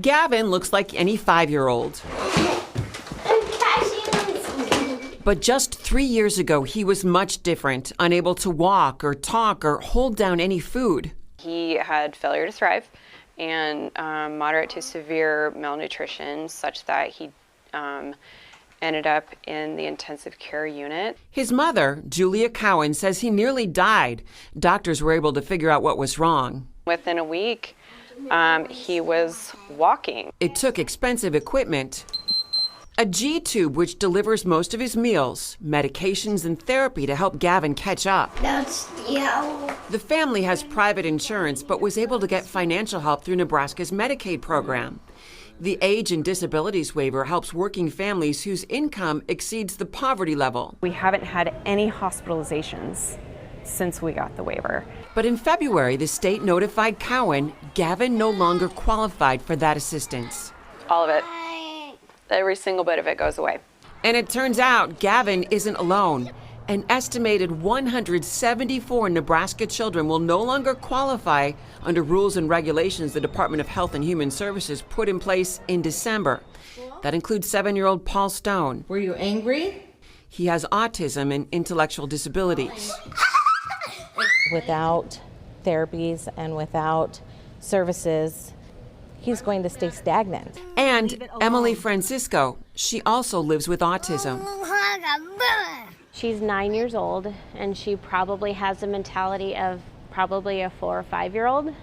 Gavin looks like any 5-year-old. But just 3 years ago, he was much different, unable to walk or talk or hold down any food. He had failure to thrive and moderate to severe malnutrition, such that he ended up in the intensive care unit. His mother, Julia Cowan, says he nearly died. Doctors were able to figure out what was wrong. Within a week, he was walking. It took expensive equipment, a G-tube which delivers most of his meals, medications and therapy to help Gavin catch up. The family has private insurance but was able to get financial help through Nebraska's Medicaid program. The age and disabilities waiver helps working families whose income exceeds the poverty level. We haven't had any hospitalizations since we got the waiver. But in February, the state notified Cowan Gavin no longer qualified for that assistance. All of it. Every single bit of it goes away. And it turns out Gavin isn't alone. An estimated 174 Nebraska children will no longer qualify under rules and regulations the Department of Health and Human Services put in place in December. That includes 7-year-old Paul Stone. Were you angry? He has autism and intellectual disabilities. Without therapies and without services, he's going to stay stagnant. And Emily Francisco, she also lives with autism. She's 9 years old, and she probably has the mentality of probably a 4 or 5-year-old.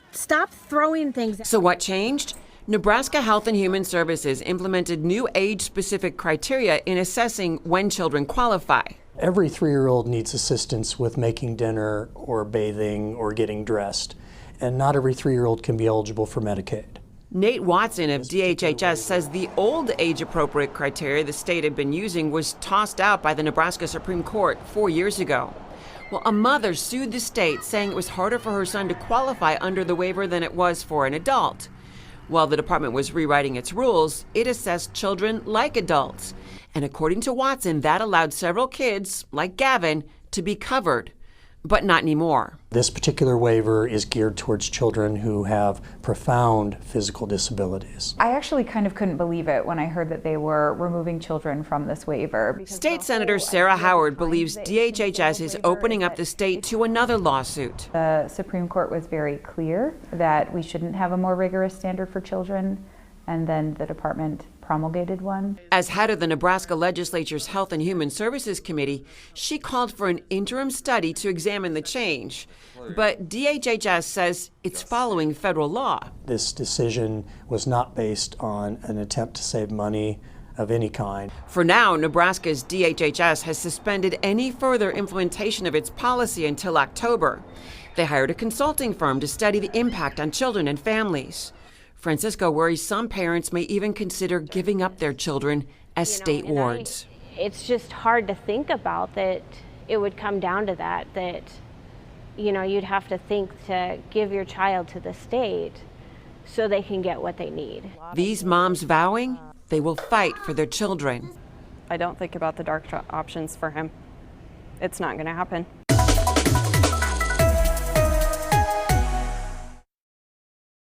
Stop throwing things. So what changed? Nebraska Health and Human Services implemented new age-specific criteria in assessing when children qualify. Every 3-year-old needs assistance with making dinner or bathing or getting dressed, and not every 3-year-old can be eligible for Medicaid. Nate Watson of DHHS says the old age-appropriate criteria the state had been using was tossed out by the Nebraska Supreme Court 4 years ago. Well, a mother sued the state saying it was harder for her son to qualify under the waiver than it was for an adult. While the department was rewriting its rules, it assessed children like adults. And according to Watson, that allowed several kids, like Gavin, to be covered. But not anymore. This particular waiver is geared towards children who have profound physical disabilities. I actually kind of couldn't believe it when I heard that they were removing children from this waiver. State Senator Sarah Howard believes DHHS is opening up the state to another lawsuit. The Supreme Court was very clear that we shouldn't have a more rigorous standard for children, and then the department promulgated one. As head of the Nebraska Legislature's Health and Human Services Committee, she called for an interim study to examine the change. But DHHS says it's following federal law. This decision was not based on an attempt to save money of any kind. For now, Nebraska's DHHS has suspended any further implementation of its policy until October. They hired a consulting firm to study the impact on children and families. Francisco worries some parents may even consider giving up their children as state wards. It's just hard to think about that it would come down to that, you'd have to think to give your child to the state so they can get what they need. These moms vowing they will fight for their children. I don't think about the dark options for him. It's not going to happen.